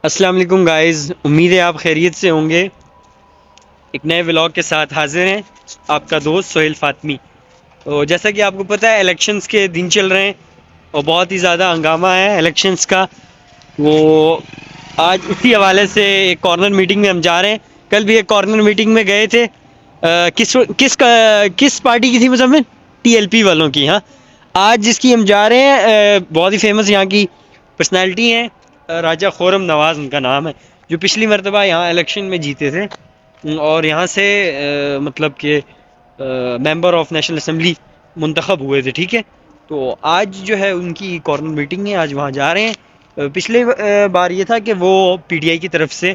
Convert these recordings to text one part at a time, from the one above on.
السلام علیکم گائز، امید ہے آپ خیریت سے ہوں گے۔ ایک نئے ولاگ کے ساتھ حاضر ہیں آپ کا دوست سہیل فاطمی۔ تو جیسا کہ آپ کو پتہ ہے الیکشنز کے دن چل رہے ہیں اور بہت ہی زیادہ ہنگامہ ہے الیکشنز کا۔ وہ آج اسی حوالے سے ایک کارنر میٹنگ میں ہم جا رہے ہیں۔ کل بھی ایک کارنر میٹنگ میں گئے تھے۔ کس پارٹی کی تھی مزمل؟ ٹی ایل پی والوں کی۔ ہاں، آج جس کی ہم جا رہے ہیں بہت ہی فیمس یہاں کی پرسنالٹی ہیں، راجہ خورم نواز ان کا نام ہے، جو پچھلی مرتبہ یہاں الیکشن میں جیتے تھے اور یہاں سے مطلب کہ ممبر آف نیشنل اسمبلی منتخب ہوئے تھے۔ ٹھیک ہے، تو آج جو ہے ان کی کارنر میٹنگ ہے، آج وہاں جا رہے ہیں۔ پچھلے بار یہ تھا کہ وہ پی ٹی آئی کی طرف سے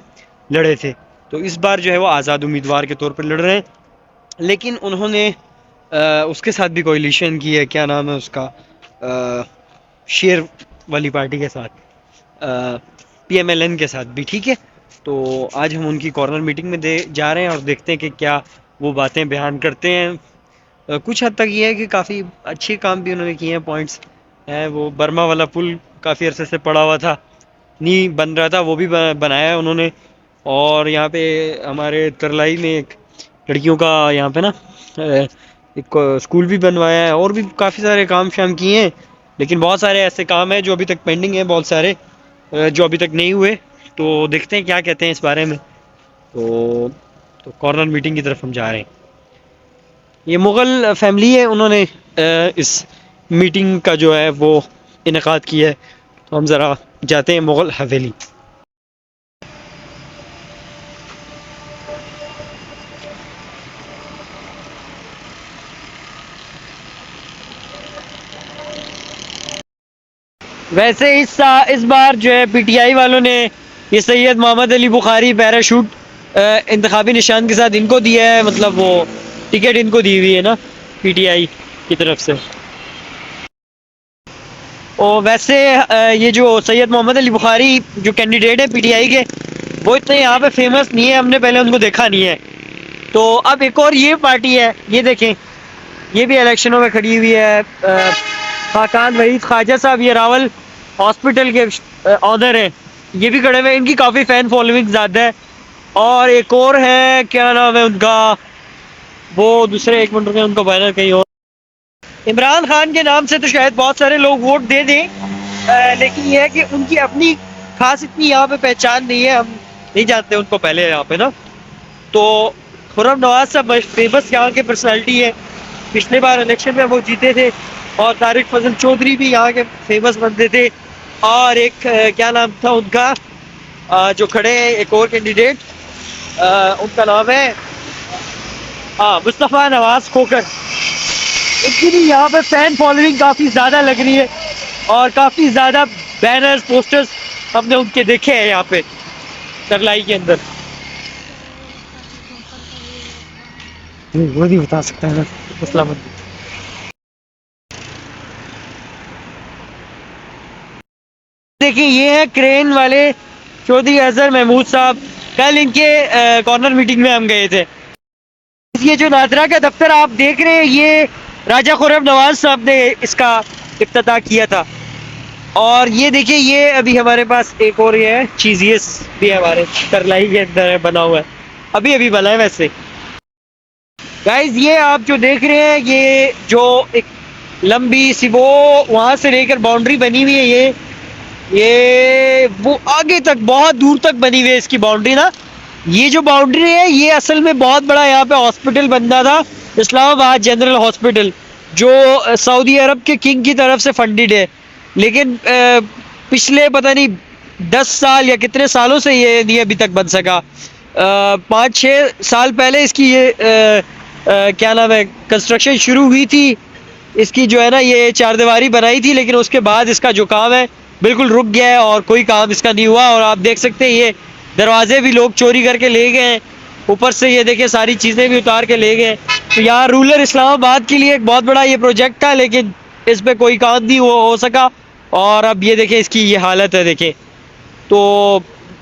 لڑے تھے، تو اس بار جو ہے وہ آزاد امیدوار کے طور پر لڑ رہے ہیں، لیکن انہوں نے اس کے ساتھ بھی کوئلیشن کی ہے۔ کیا نام ہے اس کا؟ شیر والی پارٹی کے ساتھ، پی ایم ایل این کے ساتھ بھی۔ ٹھیک ہے، تو آج ہم ان کی کارنر میٹنگ میں جا رہے ہیں اور دیکھتے ہیں کہ کیا وہ باتیں بیان کرتے ہیں۔ کچھ حد تک یہ ہے کہ کافی اچھے کام بھی انہوں نے کیے ہیں، پوائنٹس ہیں۔ وہ برما والا پل کافی عرصے سے پڑا ہوا تھا، نہیں بن رہا تھا، وہ بھی بنایا ہے انہوں نے۔ اور یہاں پہ ہمارے ترلائی میں ایک لڑکیوں کا یہاں پہ نا ایک اسکول بھی بنوایا ہے، اور بھی کافی سارے کام شام کیے ہیں، لیکن بہت سارے ایسے کام ہیں جو ابھی تک پینڈنگ ہیں، بہت سارے جو ابھی تک نہیں ہوئے۔ تو دیکھتے ہیں کیا کہتے ہیں اس بارے میں۔ تو کارنر میٹنگ کی طرف ہم جا رہے ہیں۔ یہ مغل فیملی ہے، انہوں نے اس میٹنگ کا جو ہے وہ انعقاد کیا ہے، تو ہم ذرا جاتے ہیں مغل حویلی۔ ویسے اس بار جو ہے پی ٹی آئی والوں نے یہ سید محمد علی بخاری پیراشوٹ انتخابی نشان کے ساتھ ان کو دیا ہے، مطلب وہ ٹکٹ ان کو دی ہوئی ہے نا پی ٹی آئی کی طرف سے۔ اور ویسے یہ جو سید محمد علی بخاری جو کینڈیڈیٹ ہے پی ٹی آئی کے، وہ اتنے یہاں پہ فیمس نہیں ہے، ہم نے پہلے ان کو دیکھا نہیں ہے۔ تو اب ایک اور یہ پارٹی ہے، یہ دیکھیں، یہ بھی الیکشنوں میں کھڑی ہوئی ہے۔ خاقان وحید خواجہ صاحب یہ راول ہاسپٹل کے آنر ہیں، یہ بھی کھڑے ہوئے، ان کی کافی فین فالوئنگ زیادہ ہے۔ اور ایک اور ہے، کیا نام ہے ان کا، وہ دوسرے، ایک منٹ میں ان کو بینر کہیں اور، عمران خان کے نام سے تو شاید بہت سارے لوگ ووٹ دے دیں، لیکن یہ ہے کہ ان کی اپنی خاص اتنی یہاں پہ پہچان نہیں ہے، ہم نہیں جانتے ان کو پہلے یہاں پہ نا۔ تو خرم نواز صاحب فیمس یہاں کے پرسنالٹی ہے، پچھلے بار الیکشن میں وہ جیتے تھے، اور طارق فضل چودھری بھی یہاں کے فیمس بندے تھے۔ اور ایک کیا نام تھا ان کا جو کھڑے ہیں، ایک اور کینڈیڈیٹ، ان کا نام ہے مصطفیٰ نواز کھوکر۔ ان کی بھی یہاں پہ فین فالوئنگ کافی زیادہ لگ رہی ہے، اور کافی زیادہ بینرز پوسٹرز ہم نے ان کے دیکھے ہیں یہاں پہ ترلائی کے اندر۔ وہ نہیں بتا سکتا ہے نا اسلام۔ دیکھیں، یہ ہے کرین والے چودھری اظہر محمود صاحب، کل ان کے کارنر میٹنگ میں ہم گئے تھے۔ یہ جو نادرا کا دفتر آپ دیکھ رہے ہیں، یہ راجہ خورم نواز صاحب نے اس کا افتتاح کیا تھا۔ اور یہ دیکھیں، یہ ابھی ہمارے پاس ایک اور یہ ہے چیزیس بھی ہمارے ترلائی کے اندر بنا ہوا ہے، ابھی بنا ہے۔ ویسے گائز، یہ آپ جو دیکھ رہے ہیں، یہ جو ایک لمبی سی وہ وہاں سے لے کر باؤنڈری بنی ہوئی ہے، یہ وہ آگے تک بہت دور تک بنی ہوئی ہے اس کی باؤنڈری نا۔ یہ جو باؤنڈری ہے، یہ اصل میں بہت بڑا یہاں پہ ہاسپٹل بنتا تھا، اسلام آباد جنرل ہاسپٹل، جو سعودی عرب کے کنگ کی طرف سے فنڈڈ ہے، لیکن پچھلے پتہ نہیں 10 سال یا کتنے سالوں سے یہ نہیں ابھی تک بن سکا۔ 5-6 سال پہلے اس کی یہ کیا نام ہے کنسٹرکشن شروع ہوئی تھی، اس کی جو ہے نا یہ 4 دیواری بنائی تھی، لیکن اس کے بعد اس کا جو کام ہے بالکل رک گیا ہے، اور کوئی کام اس کا نہیں ہوا۔ اور آپ دیکھ سکتے ہیں یہ دروازے بھی لوگ چوری کر کے لے گئے ہیں، اوپر سے یہ دیکھیں ساری چیزیں بھی اتار کے لے گئے۔ تو یہاں رولر اسلام آباد کے لیے ایک بہت بڑا یہ پروجیکٹ تھا، لیکن اس پہ کوئی کام نہیں ہو سکا، اور اب یہ دیکھیں اس کی یہ حالت ہے۔ دیکھیں تو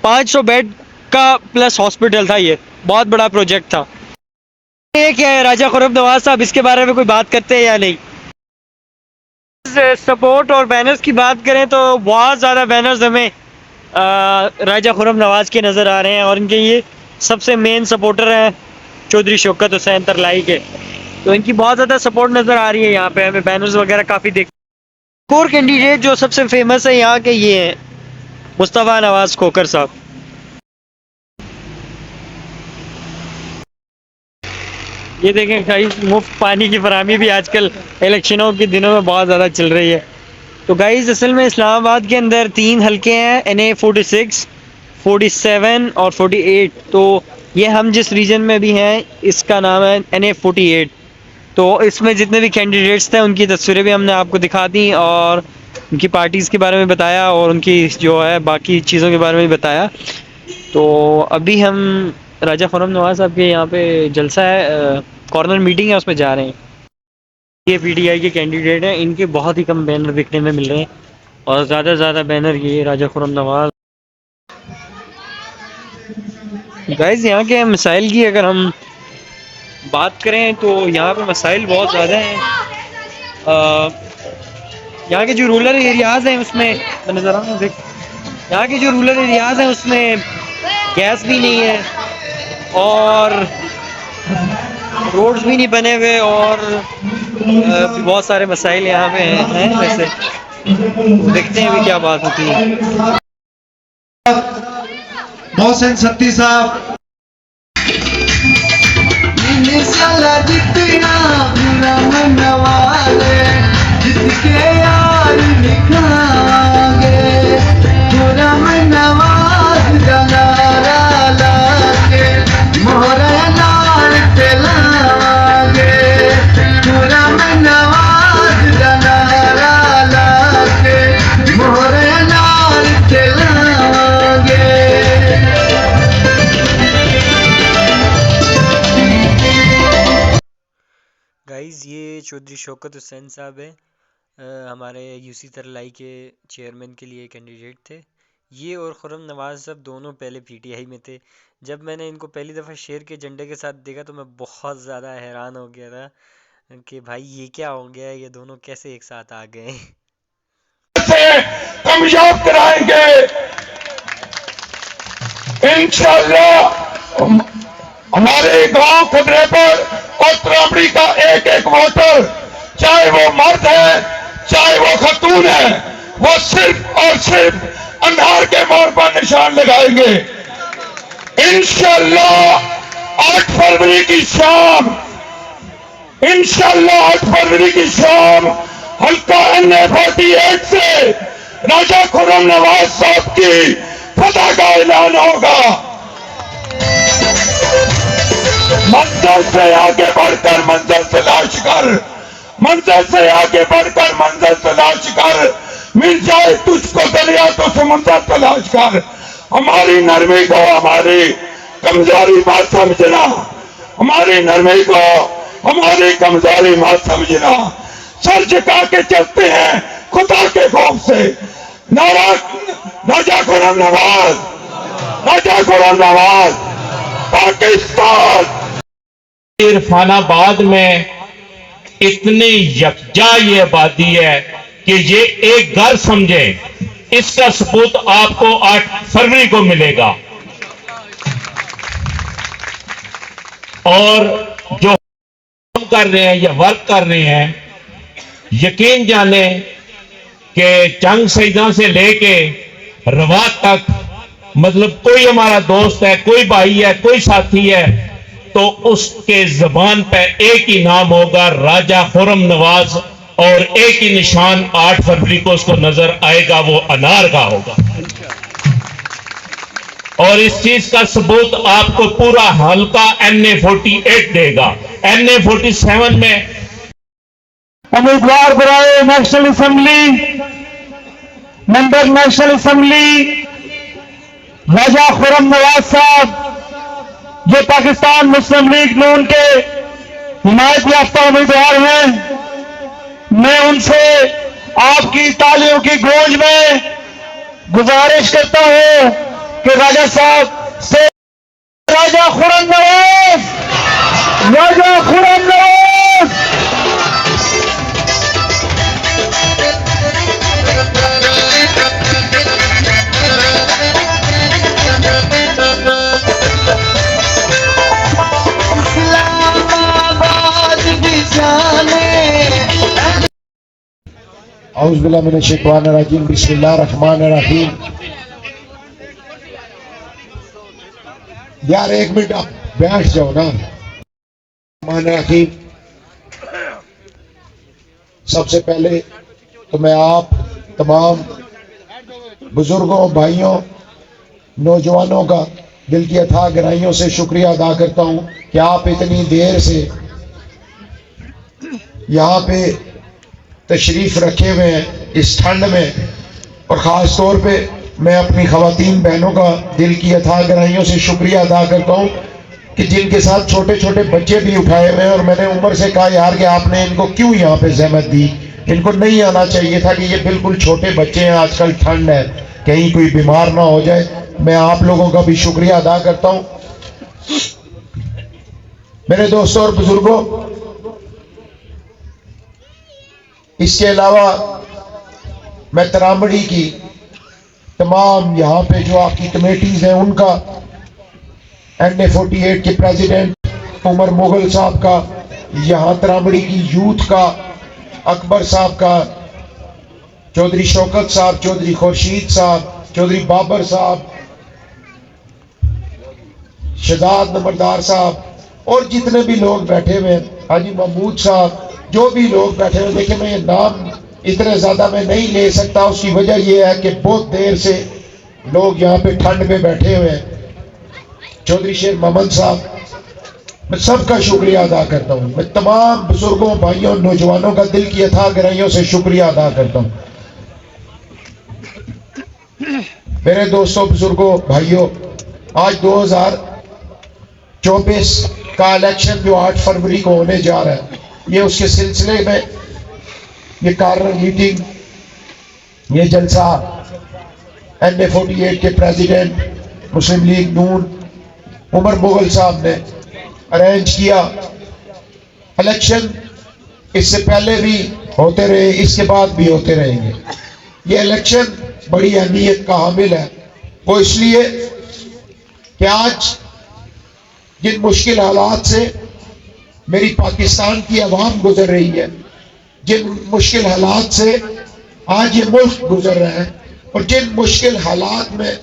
500 بیڈ کا پلس ہاسپٹل تھا، یہ بہت بڑا پروجیکٹ تھا۔ یہ کیا ہے راجہ خورم نواز صاحب، اس کے بارے میں کوئی بات کرتے ہیں یا نہیں؟ سپورٹ اور بینرز کی بات کریں تو بہت زیادہ بینرز ہمیں راجہ خرم نواز کے نظر آ رہے ہیں، اور ان کے یہ سب سے مین سپورٹر ہیں چودھری شوکت حسین ترلائی کے، تو ان کی بہت زیادہ سپورٹ نظر آ رہی ہے یہاں پہ، ہمیں بینرز وغیرہ کافی دیکھ. اور کینڈیڈیٹ جو سب سے فیمس ہے یہاں کے یہ ہیں مصطفیٰ نواز کھوکھر صاحب. یہ دیکھیں گائز، مفت پانی کی فراہمی بھی آج کل الیکشنوں کے دنوں میں بہت زیادہ چل رہی ہے. تو گائز اصل میں اسلام آباد کے اندر 3 حلقے ہیں، NA46، 47 اور 48. تو یہ ہم جس ریجن میں بھی ہیں اس کا نام ہے NA48. تو اس میں جتنے بھی کینڈیڈیٹس تھے ان کی تصویریں بھی ہم نے آپ کو دکھا دیں، اور ان کی پارٹیز کے بارے میں بتایا، اور ان کی جو ہے باقی چیزوں کے بارے میں بھی بتایا. تو ابھی ہم راجہ خرم نواز صاحب کے یہاں پہ جلسہ ہے، کارنر میٹنگ ہے، اس میں جا رہے ہیں. یہ PTI کے کینڈیڈیٹ ہیں، ان کے بہت ہی کم بینر دیکھنے میں مل رہے ہیں، اور زیادہ سے زیادہ بینر یہ راجہ خرم نواز. گائز یہاں کے مسائل کی اگر ہم بات کریں تو یہاں پہ مسائل بہت زیادہ ہیں. یہاں کے جو رورل ایریاز ہیں اس میں یہاں کے جو رورل ایریاز ہیں اس میں گیس بھی نہیں ہے، اور روڈز بھی نہیں بنے ہوئے، اور بہت سارے مسائل یہاں پہ ہیں. ویسے دیکھتے ہیں ابھی کیا بات ہوتی ہے. محسن ستی صاحب گائز یہ چودھری شوکت حسین صاحب ہیں، ہمارے UC ترلائی کے چیئرمین کے لیے کینڈیڈیٹ تھے. یہ اور خرم نواز صاحب دونوں پہلے PTI میں تھے. جب میں نے ان کو پہلی دفعہ شیر کے جھنڈے کے ساتھ دیکھا تو میں بہت زیادہ حیران ہو گیا تھا کہ بھائی یہ کیا ہو گیا، یہ دونوں کیسے ایک ساتھ آ گئے. کامیاب کرائیں گے انشاءاللہ. ہمارے گاؤں خبرے پر اور ترابڑی کا ایک ایک ووٹر، چاہے وہ مرد ہے چاہے وہ خاتون ہے، وہ صرف اور صرف انہار کے موڑ پر نشان لگائیں گے انشاءاللہ. 8 فروری کی شام، انشاءاللہ 8 فروری کی شام حلقہ NA48 سے راجہ خرم نواز صاحب کی فتح کا اعلان ہوگا. منزل سے آگے بڑھ کر منزل تلاش کر، منزل سے آگے بڑھ کر منزل تلاش کر، مل جائے تجھ کو دریا تو سمندر تلاش کر. ہماری نرمی کو ہماری کمزوری مت سمجھنا، ہماری نرمی کو ہماری کمزوری مت سمجھنا. سر جھکا کے چلتے ہیں خدا کے خوف سے. نعرہ راجہ خرم نواز، راجہ خرم نواز، پاکستان. عرفان آباد میں اتنی یکجا یہ آبادی ہے کہ یہ ایک گھر سمجھے. اس کا ثبوت آپ کو 8 فروری کو ملے گا. اور جو کام کر رہے ہیں یا ورک کر رہے ہیں، یقین جانیں کہ چنگ سیدہ سے لے کے روات تک، مطلب کوئی ہمارا دوست ہے، کوئی بھائی ہے، کوئی ساتھی ہے، تو اس کے زبان پہ ایک ہی نام ہوگا راجہ خرم نواز، اور ایک ہی نشان 8 فروری کو اس کو نظر آئے گا، وہ انار کا ہوگا. اور اس چیز کا ثبوت آپ کو پورا حلقہ NA48 دے گا. NA47 میں امیدوار برائے نیشنل اسمبلی، ممبر نیشنل اسمبلی راجہ خرم نواز صاحب، یہ پاکستان مسلم لیگ نون کے حمایت یافتہ امیدوار ہیں. میں ان سے آپ کی تالیوں کی گونج میں گزارش کرتا ہوں کہ راجہ صاحب سے راجہ خرم نواز، راجہ خرم نواز. اعوذ باللہ من الشیطان الرجیم بسم اللہ الرحمن الرحیم. یار ایک منٹ آپ بیٹھ جاؤ نا. الرحمن الرحیم. سب سے پہلے تو میں آپ تمام بزرگوں، بھائیوں، نوجوانوں کا دل کی اتھاہ گہرائیوں سے شکریہ ادا کرتا ہوں کہ آپ اتنی دیر سے یہاں پہ تشریف رکھے ہوئے ہیں اس ٹھنڈ میں. اور خاص طور پہ میں اپنی خواتین بہنوں کا دل کی اتھاہ گہرائیوں سے شکریہ ادا کرتا ہوں کہ جن کے ساتھ چھوٹے چھوٹے بچے بھی اٹھائے ہوئے ہیں. اور میں نے عمر سے کہا یار کہ آپ نے ان کو کیوں یہاں پہ زحمت دی، ان کو نہیں آنا چاہیے تھا کہ یہ بالکل چھوٹے بچے ہیں، آج کل ٹھنڈ ہے، کہیں کوئی بیمار نہ ہو جائے. میں آپ لوگوں کا بھی شکریہ ادا کرتا ہوں. میرے دوستوں اور بزرگوں، اس کے علاوہ میں ترامڑی کی تمام یہاں پہ جو آپ کی کمیٹیز ہیں ان کا، NA48 کے پریزیڈنٹ عمر مغل صاحب کا، یہاں ترامڑی کی یوتھ کا اکبر صاحب کا، چودھری شوکت صاحب، چودھری خورشید صاحب، چودھری بابر صاحب، شہزاد نمبردار صاحب، اور جتنے بھی لوگ بیٹھے ہوئے ہیں، حاجی محمود صاحب، جو بھی لوگ بیٹھے ہوئے. دیکھیں میں یہ نام اتنے زیادہ میں نہیں لے سکتا، اس کی وجہ یہ ہے کہ بہت دیر سے لوگ یہاں پہ ٹھنڈ میں بیٹھے ہوئے ہیں. چودھری شیر محمد صاحب، میں سب کا شکریہ ادا کرتا ہوں. میں تمام بزرگوں، بھائیوں، نوجوانوں کا دل کی اتھاہ گہرائیوں سے شکریہ ادا کرتا ہوں. میرے دوستوں، بزرگوں، بھائیوں، آج 2024 کا الیکشن جو 8 فروری کو ہونے جا رہا ہے، یہ اس کے سلسلے میں یہ کارنر میٹنگ، یہ جلسہ NA48 کے پریزیڈنٹ مسلم لیگ نون عمر مغل صاحب نے ارینج کیا. الیکشن اس سے پہلے بھی ہوتے رہے، اس کے بعد بھی ہوتے رہیں گے. یہ الیکشن بڑی اہمیت کا حامل ہے. وہ اس لیے کہ آج جن مشکل حالات سے میری پاکستان کی عوام گزر رہی ہے، جن مشکل حالات سے آج یہ ملک گزر رہا ہے، اور جن مشکل حالات میں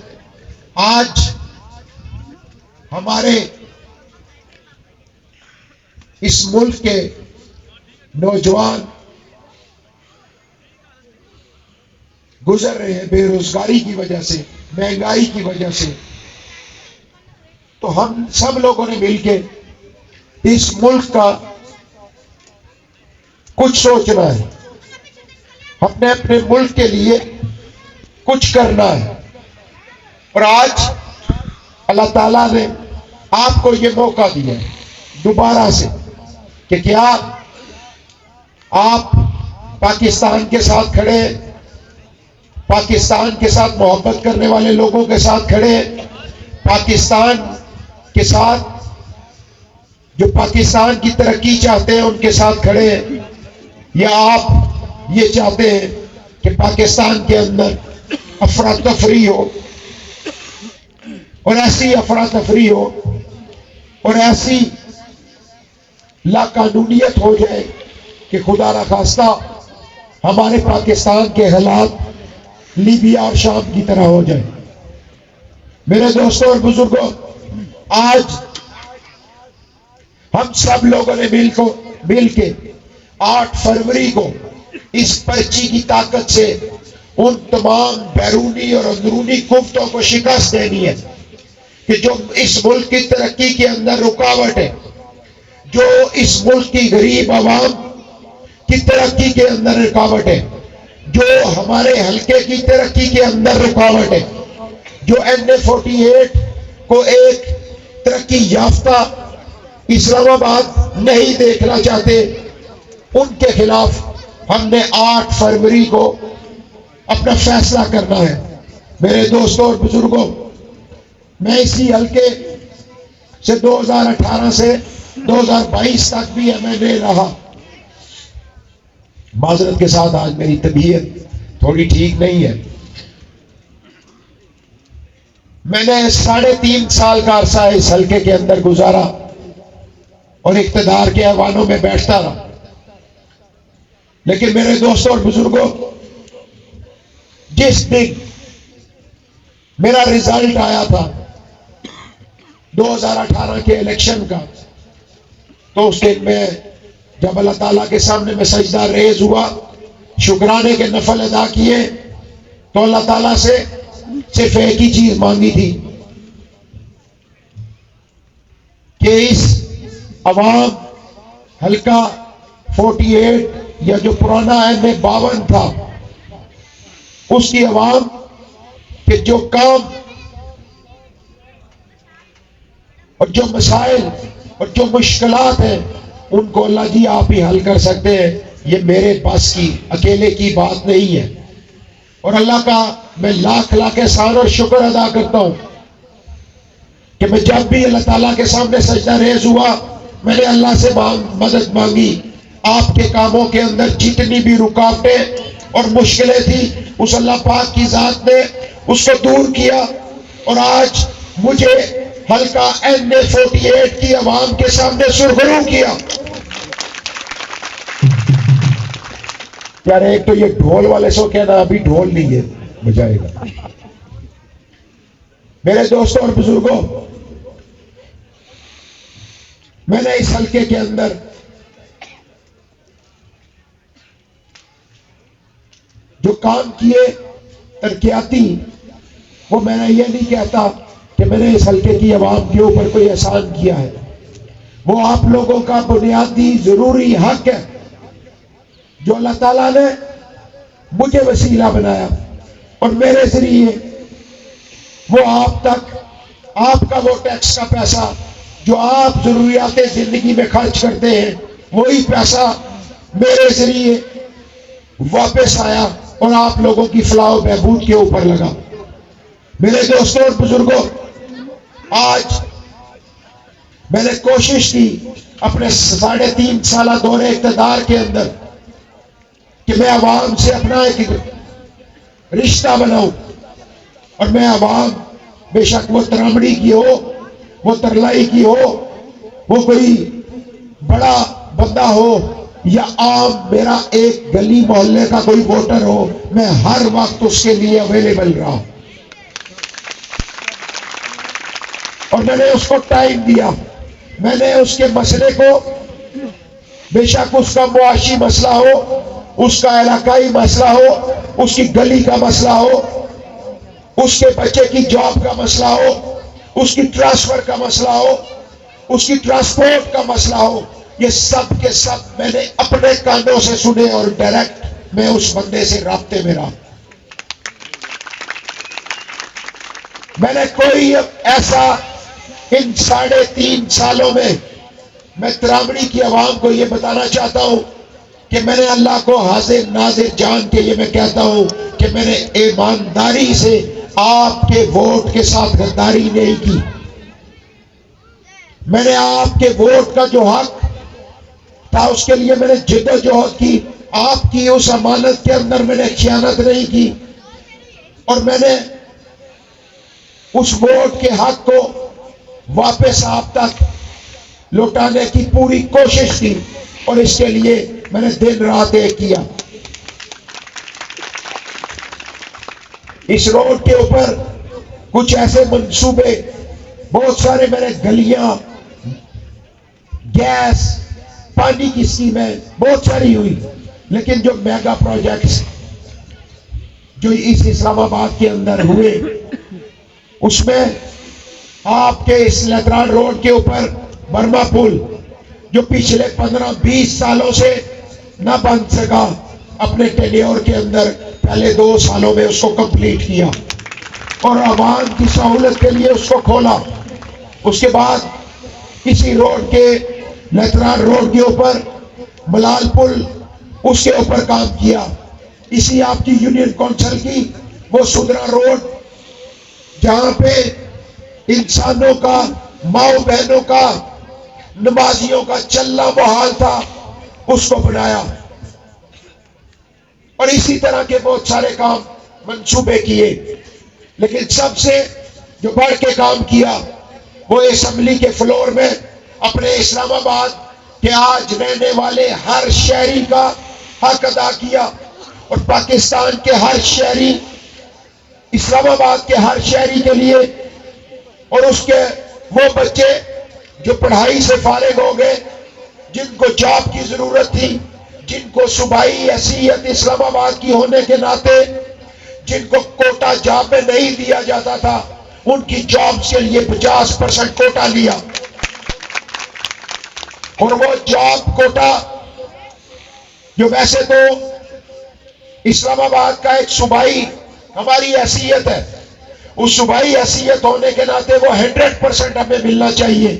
آج ہمارے اس ملک کے نوجوان گزر رہے ہیں بے روزگاری کی وجہ سے، مہنگائی کی وجہ سے، تو ہم سب لوگوں نے مل کے اس ملک کا کچھ سوچنا ہے، اپنے اپنے ملک کے لیے کچھ کرنا ہے. اور آج اللہ تعالیٰ نے آپ کو یہ موقع دیا ہے دوبارہ سے کہ کیا آپ پاکستان کے ساتھ کھڑے، پاکستان کے ساتھ محبت کرنے والے لوگوں کے ساتھ کھڑے، پاکستان کے ساتھ جو پاکستان کی ترقی چاہتے ہیں ان کے ساتھ کھڑے ہیں، یا آپ یہ چاہتے ہیں کہ پاکستان کے اندر افراتفری ہو، اور ایسی افراتفری ہو اور ایسی لاقانونیت ہو جائے کہ خدا نخواستہ ہمارے پاکستان کے حالات لیبیا اور شام کی طرح ہو جائے. میرے دوستوں اور بزرگوں، آج ہم سب لوگوں نے مل کے 8 فروری کو اس پرچی کی طاقت سے ان تمام بیرونی اور اندرونی قوتوں کو شکست دینی ہے کہ جو اس ملک کی ترقی کے اندر رکاوٹ ہے، جو اس ملک کی غریب عوام کی ترقی کے اندر رکاوٹ ہے، جو ہمارے حلقے کی ترقی کے اندر رکاوٹ ہے، جو NA48 کو ایک ترقی یافتہ اسلام آباد نہیں دیکھنا چاہتے، ان کے خلاف ہم نے 8 فروری کو اپنا فیصلہ کرنا ہے. میرے دوستوں اور بزرگوں، میں اسی حلقے سے 2018 سے 2022 تک بھی MLA رہا. معذرت کے ساتھ آج میری طبیعت تھوڑی ٹھیک نہیں ہے. میں نے 3.5 سال کا عرصہ اس حلقے کے اندر گزارا اور اقتدار کے ایوانوں میں بیٹھتا رہا. لیکن میرے دوستوں اور بزرگوں، جس دن میرا رزلٹ آیا تھا 2018 کے الیکشن کا، تو اس دن میں جب اللہ تعالیٰ کے سامنے میں سجدہ ریز ہوا، شکرانے کے نفل ادا کیے، تو اللہ تعالیٰ سے صرف ایک ہی چیز مانگی تھی کہ اس عوام حلقہ 48 یا جو پرانا M52 تھا، اس کی عوام کے جو کام اور جو مسائل اور جو مشکلات ہیں ان کو اللہ جی آپ ہی حل کر سکتے ہیں، یہ میرے پاس کی اکیلے کی بات نہیں ہے۔ اور اللہ کا میں لاکھ لاکھ احسان اور شکر ادا کرتا ہوں کہ میں جب بھی اللہ تعالیٰ کے سامنے سجدہ ریز ہوا، میں نے اللہ سے مدد مانگی۔ آپ کے کاموں کے اندر جتنی بھی رکاوٹیں اور مشکلیں تھیں، اس اللہ پاک کی ذات نے اس کو دور کیا، اور آج مجھے حلقہ NA48 کی عوام کے سامنے سرخرو کیا۔ یار ایک تو یہ ڈھول والے سو کہنا ابھی ڈھول نہیں ہے بجائے گا۔ میرے دوستوں اور بزرگوں، میں نے اس حلقے کے اندر جو کام کیے ترقیاتی، وہ میں نے یہ نہیں کہتا کہ میں نے اس حلقے کی عوام کے اوپر کوئی احسان کیا ہے، وہ آپ لوگوں کا بنیادی ضروری حق ہے جو اللہ تعالیٰ نے مجھے وسیلہ بنایا، اور میرے ذریعے وہ آپ تک آپ کا وہ ٹیکس کا پیسہ جو آپ ضروریات زندگی میں خرچ کرتے ہیں، وہی پیسہ میرے ذریعے واپس آیا اور آپ لوگوں کی فلاح و بہبود کے اوپر لگا۔ میرے دوستوں اور بزرگوں، آج میں نے کوشش کی اپنے 3.5 سالہ دور اقتدار کے اندر کہ میں عوام سے اپنا ایک رشتہ بناؤں، اور میں عوام بے شک وہ ترامڑی کی ہو، وہ ترلائی کی ہو، وہ کوئی بڑا بندہ ہو، یا عام میرا ایک گلی محلے کا کوئی ووٹر ہو، میں ہر وقت اس کے لیے اویلیبل رہا، اور میں نے اس کو ٹائم دیا۔ میں نے اس کے مسئلے کو، بے شک اس کا معاشی مسئلہ ہو، اس کا علاقائی مسئلہ ہو، اس کی گلی کا مسئلہ ہو، اس کے بچے کی جاب کا مسئلہ ہو، اس کی ٹرانسفر کا مسئلہ ہو، اس کی ٹرانسپورٹ کا مسئلہ ہو، یہ سب کے سب میں نے اپنے کانوں سے سنے، اور ڈائریکٹ میں اس بندے سے رابطے میں رہا۔ میں نے کوئی ایسا ان 3.5 سالوں میں ترامڑی کی عوام کو یہ بتانا چاہتا ہوں کہ میں نے اللہ کو حاضر ناظر جان کے یہ میں کہتا ہوں کہ میں نے ایمانداری سے آپ کے ووٹ کے ساتھ غداری نہیں کی۔ میں نے آپ کے ووٹ کا جو حق تھا اس کے لیے میں نے جدوجہد کی، آپ کی اس امانت کے اندر میں نے خیانت نہیں کی، اور میں نے اس ووٹ کے حق کو واپس آپ تک لوٹانے کی پوری کوشش کی، اور اس کے لیے میں نے دن رات ایک کیا۔ اس روڈ کے اوپر کچھ ایسے منصوبے، بہت سارے میں نے گلیاں، گیس، پانی کی اسکیمیں بہت ساری ہوئی، لیکن جو میگا پروجیکٹس جو اس اسلام آباد کے اندر ہوئے، اس میں آپ کے اس لیتران روڈ کے اوپر برما پل جو پچھلے 15-20 سالوں سے نہ بن سکا، اپنے ٹینیور کے اندر پہلے 2 سالوں میں اس کو کمپلیٹ کیا اور عوام کی سہولت کے لیے اس کو کھولا۔ اس کے بعد اسی روڈ کے لیتران روڈ کے اوپر ملال پل، اس کے اوپر کام کیا۔ اسی آپ کی یونین کونسل کی وہ سدرا روڈ جہاں پہ انسانوں کا، ماؤں بہنوں کا، نمازیوں کا چلنا محال تھا، اس کو بنایا، اور اسی طرح کے بہت سارے کام منصوبے کیے۔ لیکن سب سے جو بڑھ کے کام کیا وہ اسمبلی کے فلور میں اپنے اسلام آباد کے آج رہنے والے ہر شہری کا حق ادا کیا، اور پاکستان کے ہر شہری اسلام آباد کے ہر شہری کے لیے، اور اس کے وہ بچے جو پڑھائی سے فارغ ہو گئے، جن کو جاب کی ضرورت تھی، جن کو صوبائی حیثیت اسلام آباد کی ہونے کے ناطے جن کو کوٹا جاب میں نہیں دیا جاتا تھا، ان کی جابز کے لیے 50% کوٹا لیا. اور وہ جاب کوٹا جو ویسے تو اسلام آباد کا ایک صوبائی ہماری حیثیت ہے، اس صوبائی حیثیت ہونے کے ناطے وہ 100% ہمیں ملنا چاہیے،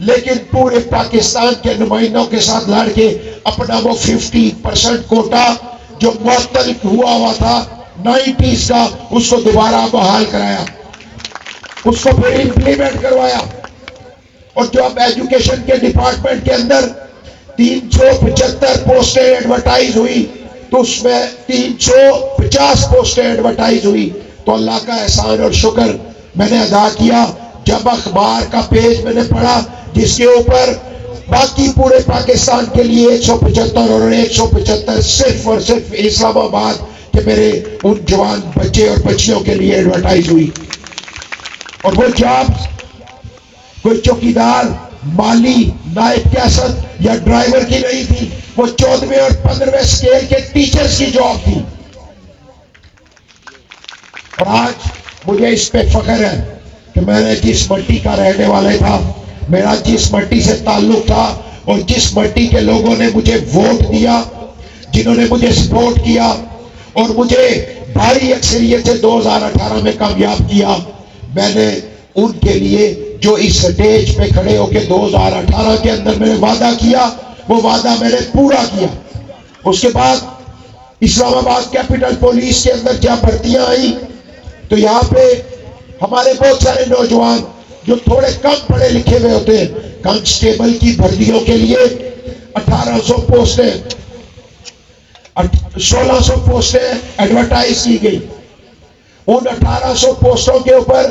لیکن پورے پاکستان کے نمائندوں کے ساتھ لڑ کے اپنا وہ 50% کوٹا جو معطل ہوا تھا 90s کا، اس کو دوبارہ بحال کرایا، اس کو پھر امپلیمنٹ کروایا. اور جو اب ایجوکیشن کے ڈپارٹمنٹ کے اندر 375 پوسٹیں ایڈورٹائز ہوئی، تو اس میں 350 پوسٹیں ایڈورٹائز ہوئی. تو اللہ کا احسان اور شکر میں نے ادا کیا جب اخبار کا پیج میں نے پڑھا جس کے اوپر باقی پورے پاکستان کے لیے 175 اور 175 صرف اور صرف اسلام آباد کے میرے ان جوان بچے اور بچیوں کے لیے ایڈورٹائز ہوئی. اور وہ جابز کوئی چوکیدار، مالی، نائب ریاست یا ڈرائیور کی نہیں تھی، وہ 14ویں اور 15ویں اسکیل کے ٹیچرز کی جاب تھی. اور آج مجھے اس پہ فخر ہے کہ میں نے جس مٹی کا رہنے والے تھا، میرا جس مٹی سے تعلق تھا، اور جس مٹی کے لوگوں نے مجھے ووٹ دیا، جنہوں نے مجھے سپورٹ کیا اور مجھے بھاری اکثریت سے 2018 میں کامیاب کیا، میں نے ان کے لیے جو اس سٹیج پہ کھڑے ہو کے 2018 کے اندر میں نے وعدہ کیا، وہ وعدہ میں نے پورا کیا. اس کے بعد اسلام آباد کیپٹل پولیس کے اندر جب بھرتیاں آئیں تو یہاں پہ ہمارے بہت سارے نوجوان جو تھوڑے کم پڑھے لکھے ہوئے ہوتے ہیں، کانسٹیبل کی بھرتیوں کے لیے 1800 پوسٹیں 1600 پوسٹیں ایڈورٹائز کی گئی. ان 1800 پوسٹوں کے اوپر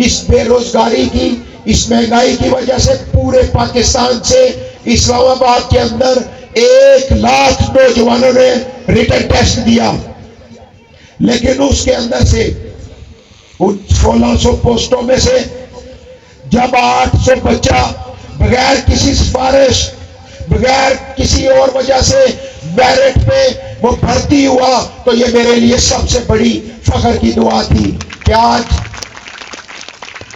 اس بے روزگاری کی، اس مہنگائی کی وجہ سے پورے پاکستان سے اسلام آباد کے اندر 1 لاکھ نوجوانوں نے ریٹن ٹیسٹ دیا، لیکن اس کے اندر سے ان 1600 پوسٹوں میں سے جب 800 بچہ بغیر کسی سفارش، بغیر کسی اور وجہ سے میرٹ پہ وہ بھرتی ہوا، تو یہ میرے لیے سب سے بڑی فخر کی دعا تھی کہ آج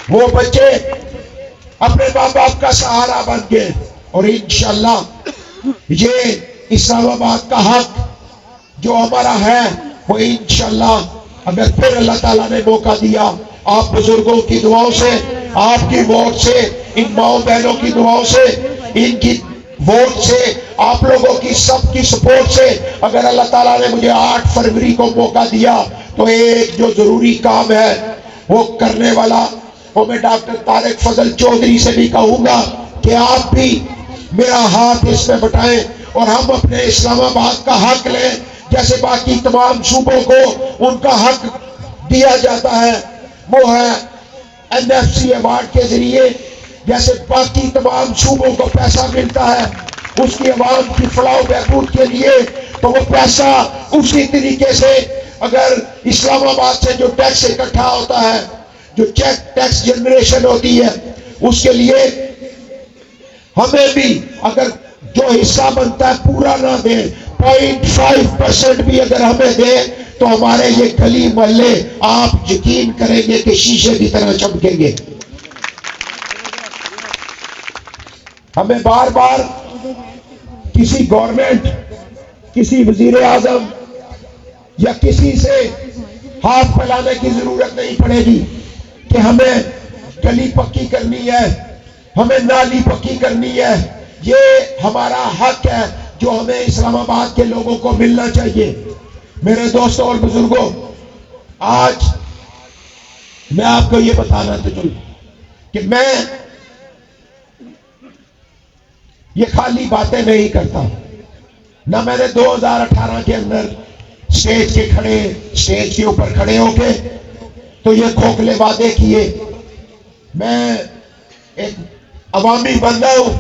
وہ بچے اپنے ماں باپ کا سہارا بن گئے. اور انشاءاللہ یہ اسلام آباد کا حق جو ہمارا ہے، وہ انشاءاللہ اگر پھر اللہ تعالیٰ نے موقع دیا، آپ بزرگوں کی دعاؤں سے، آپ کی ووٹ سے، ان ماؤں بہنوں کی دعاؤں سے، ان کی ووٹ سے، آپ لوگوں کی سب کی سپورٹ سے، اگر اللہ تعالیٰ نے مجھے 8 فروری کو موقع دیا تو ایک جو ضروری کام ہے وہ کرنے والا، وہ میں ڈاکٹر طارق فضل چودھری سے بھی کہوں گا کہ آپ بھی میرا ہاتھ اس میں بٹائیں اور ہم اپنے اسلام آباد کا حق لیں جیسے باقی تمام صوبوں کو ان کا حق دیا جاتا ہے. وہ ہے NFC ایوارڈ کے ذریعے، جیسے باقی تمام صوبوں کو پیسہ ملتا ہے اس کی عوام کی فلاح و بہبود کے لیے، تو وہ پیسہ اسی طریقے سے اگر اسلام آباد سے جو ٹیکس اکٹھا ہوتا ہے، جو چیک ٹیکس جنریشن ہوتی ہے، اس کے لیے ہمیں بھی اگر جو حصہ بنتا ہے پورا نہ دیں، 0.5% بھی اگر ہمیں دیں تو ہمارے یہ گلی محلے آپ یقین کریں گے کہ شیشے کی طرح چمکیں گے. ہمیں بار بار کسی گورنمنٹ، کسی وزیر اعظم یا کسی سے ہاتھ پھیلانے کی ضرورت نہیں پڑے گی کہ ہمیں گلی پکی کرنی ہے، ہمیں نالی پکی کرنی ہے. یہ ہمارا حق ہے جو ہمیں اسلام آباد کے لوگوں کو ملنا چاہیے. میرے دوستوں اور بزرگوں، آج میں آپ کو یہ بتانا چاہوں کہ میں یہ خالی باتیں نہیں کرتا، نہ میں نے 2018 کے اندر اسٹیج کے اوپر کھڑے ہو کے تو یہ کھوکھلے وعدے کیے. میں ایک عوامی بندہ ہوں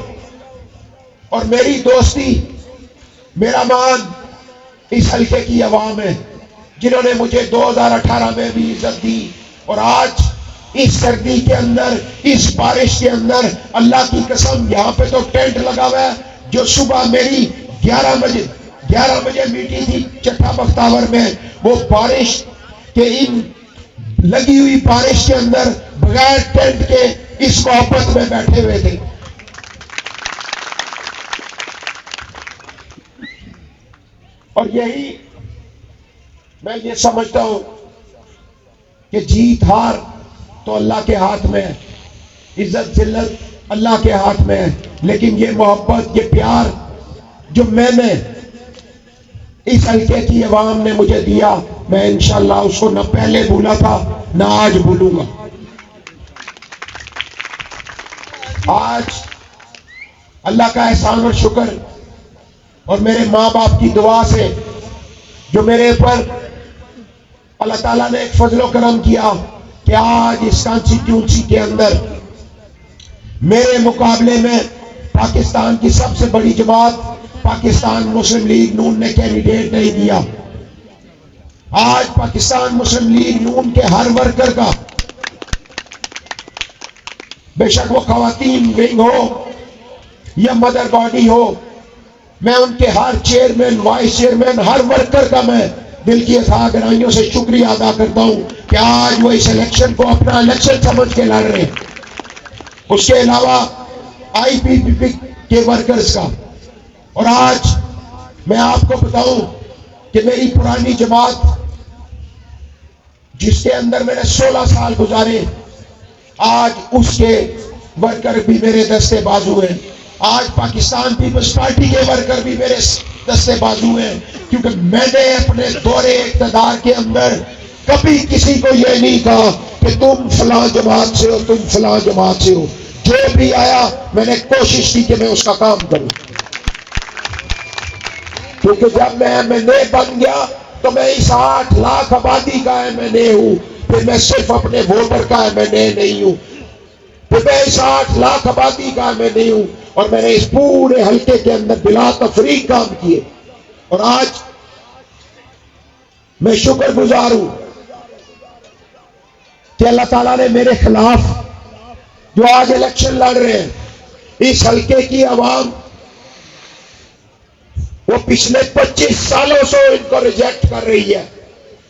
اور میری دوستی، میرا مان اس حلقے کی عوام ہے. جنہوں نے مجھے 2018 میں بھی عزت دی، اور آج اس سردی کے اندر، اس بارش کے اندر، اللہ کی قسم یہاں پہ تو ٹینٹ لگا ہوا ہے، جو صبح میری 11 بجے میٹنگ تھی چٹھا بختاور میں، وہ بارش کے ان لگی ہوئی بارش کے اندر بغیر ٹینٹ کے اس محبت میں بیٹھے ہوئے تھے. اور یہی میں یہ سمجھتا ہوں کہ جیت ہار تو اللہ کے ہاتھ میں ہے، عزت ذلت اللہ کے ہاتھ میں ہے، لیکن یہ محبت، یہ پیار جو میں نے اس حلقے کی عوام نے مجھے دیا، میں انشاءاللہ اس کو نہ پہلے بھولا تھا نہ آج بھولوں گا. آج اللہ کا احسان اور شکر اور میرے ماں باپ کی دعا سے جو میرے اوپر اللہ تعالیٰ نے ایک فضل و کرم کیا کہ آج اس کانسٹیٹیونسی کے اندر میرے مقابلے میں پاکستان کی سب سے بڑی جماعت پاکستان مسلم لیگ نون نے کینڈیڈیٹ نہیں دیا. آج پاکستان مسلم لیگ نون کے ہر ورکر کا، بے شک وہ خواتین ونگ ہو یا مدر باڈی ہو، میں ان کے ہر چیئرمین، وائس چیئرمین، ہر ورکر کا میں دل کی اتھاہ گہرائیوں سے شکریہ ادا کرتا ہوں کہ آج وہ اس الیکشن کو اپنا الیکشن سمجھ کے لڑ رہے ہیں. اس کے علاوہ آئی پی پی پی کے ورکرز کا. اور آج میں آپ کو بتاؤں کہ میری پرانی جماعت جس کے اندر میں نے 16 سال گزارے، آج اس کے ورکر بھی میرے دستے بازو ہیں. آج پاکستان پیپلز پارٹی کے ورکر بھی میرے دستے بازو ہیں، کیونکہ میں نے اپنے دورے اقتدار کے اندر کبھی کسی کو یہ نہیں کہا کہ تم فلاں جماعت سے ہو، تم فلاں جماعت سے ہو. جو بھی آیا میں نے کوشش کی کہ میں اس کا کام کروں، کیونکہ جب میں ایم این اے بن گیا تو میں اس 8 لاکھ آبادی کا ایم این اے ہوں، پھر میں صرف اپنے ووٹر کا ایم این اے نہیں ہوں، پھر میں اس 8 لاکھ آبادی کا ایم این اے ہوں، اور میں نے اس پورے حلقے کے اندر بلا تفریق کام کیے. اور آج میں شکر گزار ہوں کہ اللہ تعالیٰ نے میرے خلاف جو آج الیکشن لڑ رہے ہیں، اس حلقے کی عوام وہ پچھلے 25 سالوں سے ان کو ریجیکٹ کر رہی ہے،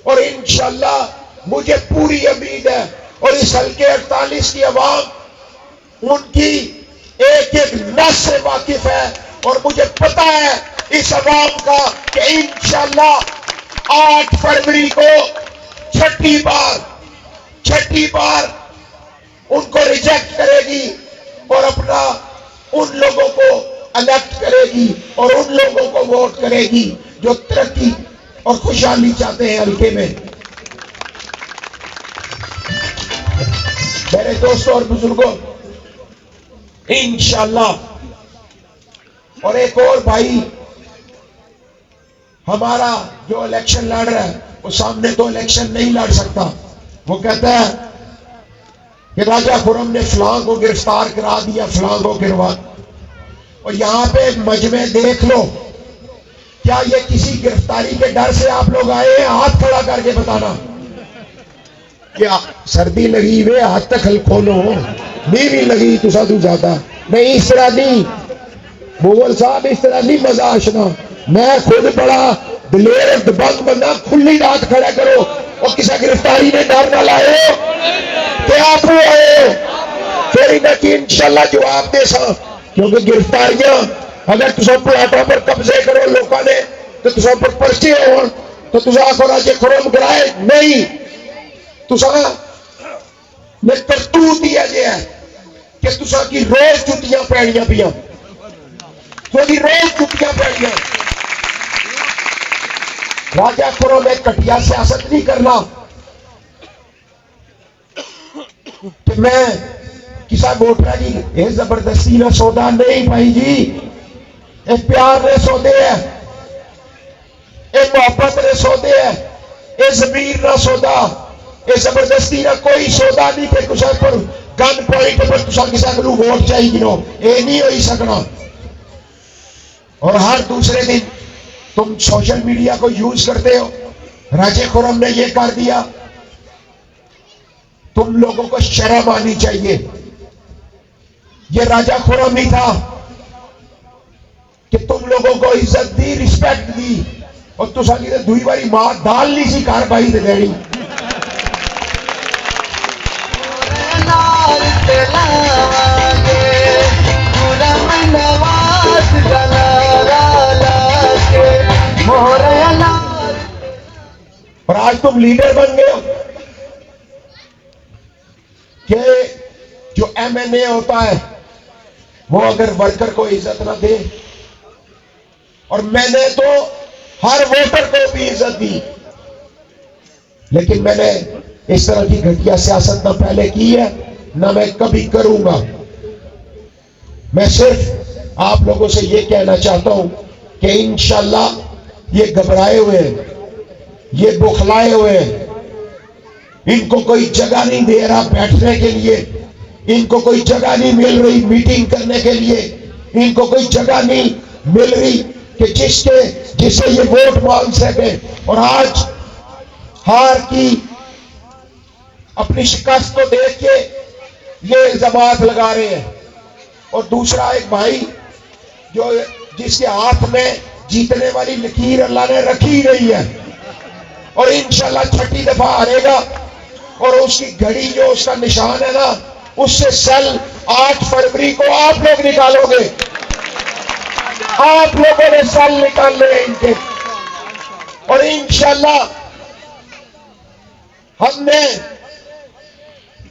اور انشاءاللہ مجھے پوری امید ہے، اور اس حلقے 48 کی عوام ان کی ایک ایک نس سے واقف ہے، اور مجھے پتا ہے اس عوام کا کہ انشاءاللہ 8 فروری کو چھٹی بار ان کو ریجیکٹ کرے گی اور اپنا ان لوگوں کو الیکٹ کرے گی اور ان لوگوں کو ووٹ کرے گی جو ترقی اور خوشحالی چاہتے ہیں حلقے میں. میرے دوستوں اور بزرگوں، انشاءاللہ. اور ایک اور بھائی ہمارا جو الیکشن لڑ رہا ہے، وہ سامنے تو الیکشن نہیں لڑ سکتا. وہ کہتا ہے کہ راجہ خرم نے فلاں کو گرفتار کرا دیا، فلاں کو گروا. اور یہاں پہ ایک مجمع دیکھ لو، کیا یہ کسی گرفتاری کے ڈر سے آپ لوگ آئے ہیں؟ ہاتھ کھڑا کر کے بتانا. کیا سردی لگی ہوئے ہاتھ تک ہل کھولو، نہیں لگی تو ساتھ زیادہ نہیں. اس طرح نہیں مغل صاحب، اس طرح نہیں مزہ آشنا. میں خود بڑا دلیر دبنگ بندہ، کھلی ہاتھ کھڑا کرو. اور کسی گرفتاری نے ڈر نہ لائے کہ آپ آئے پھر انہیں کی انشاءاللہ جواب دے سا. کیونکہ گرفتاریاں اگر تسا پلاٹوں پر قبضے کرو لوگوں نے تو تسا پر پرچے ہو تو تسا آخو راجے خرم کرائے نہیں. تسا نے کرتوت دیا گیا ہے کہ تسا کی روز جتیاں پیڑیاں پیاں، تھوڑی روز جتیاں پیڑیاں. راجہ خرم ایک کٹیا سیاست نہیں کرنا کہ میں کسا ووٹر جی یہ زبردستی نہ سودا نہیں بھائی جی، یہ پیار نے سودے ہے، یہ محبت نے سودے ہے، یہ ضمیر نہ سودا، یہ زبردستی نہ کوئی سودا نہیں کہ کسا پر گن پوائنٹ پر کسا کسا کو ووٹ چاہیے گنو، یہ نہیں ہوئی سکنا. اور ہر دوسرے دن تم سوشل میڈیا کو یوز کرتے ہو راجہ خرم نے یہ کر دیا. تم لوگوں کو شرم آنی چاہیے. یہ راجہ خرم ہی تھا کہ تم لوگوں کو عزت دی, رسپیکٹ دی, اور تو سالی نے دوئی باری ماں دال نہیں سی کار بائی دے گئی. اور آج تم لیڈر بن گئے ہو کہ جو ایم این اے ہوتا ہے وہ اگر ورکر کو عزت نہ دے, اور میں نے تو ہر ووٹر کو بھی عزت دی, لیکن میں نے اس طرح کی گھٹیا سیاست نہ پہلے کی ہے نہ میں کبھی کروں گا. میں صرف آپ لوگوں سے یہ کہنا چاہتا ہوں کہ انشاءاللہ یہ گھبرائے ہوئے ہیں, یہ بخلائے ہوئے ہیں, ان کو کوئی جگہ نہیں دے رہا بیٹھنے کے لیے, ان کو کوئی جگہ نہیں مل رہی میٹنگ کرنے کے لیے, ان کو کوئی جگہ نہیں مل رہی کہ جسے یہ ووٹ مانگ سکے. اور آج ہار کی اپنی شکست کو دیکھ کے یہ الزامات لگا رہے ہیں. اور دوسرا ایک بھائی جو جس کے ہاتھ میں جیتنے والی لکیر اللہ نے رکھی رہی ہے, اور انشاءاللہ 6 دفعہ ہارے گا, اور اس کی گھڑی جو اس کا نشان ہے نا, اس سے سیل 8 فروری کو آپ لوگ نکالو گے. آپ لوگوں نے سیل نکالنے ہیں ان کے, اور انشاءاللہ ہم نے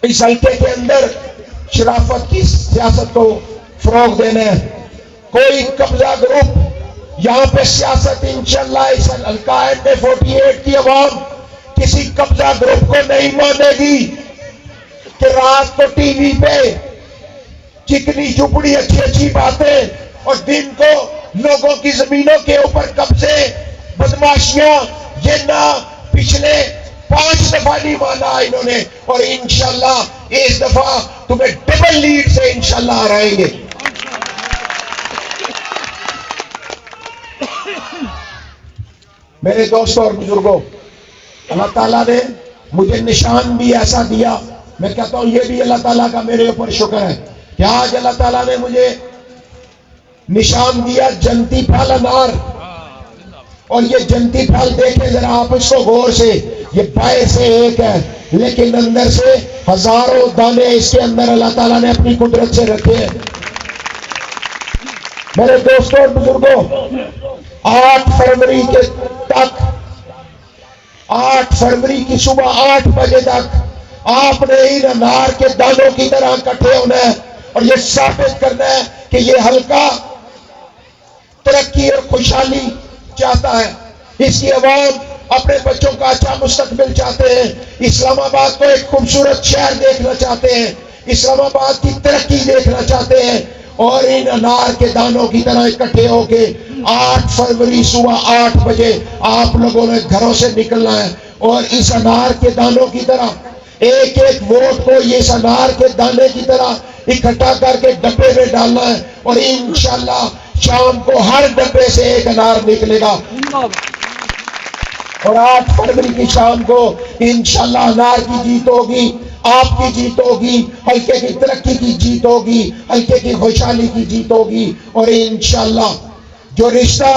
اس حلقے کے اندر شرافت کی سیاست کو فروغ دینا ہے. کوئی قبضہ گروپ یہاں پہ سیاست انشاءاللہ اس حلقہ MA48 کی عوام کسی قبضہ گروپ کو نہیں مانے گی کہ رات کو ٹی وی پہ چکنی چپڑی اچھی باتیں اور دن کو لوگوں کی زمینوں کے اوپر قبضے بدماشیاں, یہ نہ پچھلے 5 دفعہ نہیں مانا انہوں نے, اور انشاءاللہ اس دفعہ تمہیں ڈبل لیڈ سے انشاءاللہ ہرائیں گے. میرے دوستوں اور بزرگوں, اللہ تعالیٰ نے مجھے نشان بھی ایسا دیا, میں کہتا ہوں یہ بھی اللہ تعالیٰ کا میرے اوپر شکر ہے کہ آج اللہ تعالیٰ نے مجھے نشان دیا جنتی پھل انار. اور یہ جنتی پھل دیکھیں ذرا آپ اس کو غور سے, یہ باہر سے ایک ہے لیکن اندر سے ہزاروں دانے اس کے اندر اللہ تعالیٰ نے اپنی قدرت سے رکھے ہیں. میرے دوستوں اور بزرگوں, 8 فروری کے تک 8 فروری کی صبح 8 بجے تک آپ نے ان انار کے دانوں کی طرح اکٹھے ہونا ہے, اور یہ ثابت کرنا ہے کہ یہ حلقہ ترقی اور خوشحالی چاہتا ہے. اس کی عوام اپنے بچوں کا اچھا مستقبل چاہتے ہیں, اسلام آباد کو ایک خوبصورت شہر دیکھنا چاہتے ہیں, اسلام آباد کی ترقی دیکھنا چاہتے ہیں, اور ان انار کے دانوں کی طرح اکٹھے ہو کے 8 فروری صبح 8 بجے آپ لوگوں نے گھروں سے نکلنا ہے, اور اس انار کے دانوں کی طرح ایک ووٹ کو اس انار کے دانے کی طرح اکٹھا کر کے ڈبے میں ڈالنا ہے, اور انشاءاللہ شام کو ہر ڈبے سے ایک انار نکلے گا. اور 8 فروری کی شام کو انشاءاللہ انار کی جیت ہوگی, آپ کی جیت ہوگی, حلقے کی ترقی کی جیت ہوگی, حلقے کی خوشحالی کی جیت ہوگی. اور انشاءاللہ جو رشتہ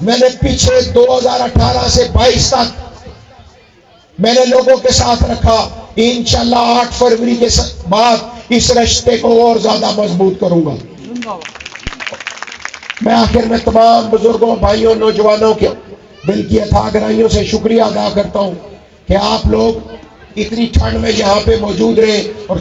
میں نے پیچھے 2018 سے 22 تک میں نے لوگوں کے ساتھ رکھا, انشاءاللہ 8 فروری کے بعد اس رشتے کو اور زیادہ مضبوط کروں گا. میں آخر میں تمام بزرگوں, بھائیوں, نوجوانوں کے دل کی اتھاہ گہرائیوں سے شکریہ ادا کرتا ہوں کہ آپ لوگ اتنی ٹھنڈ میں یہاں پہ موجود رہے, اور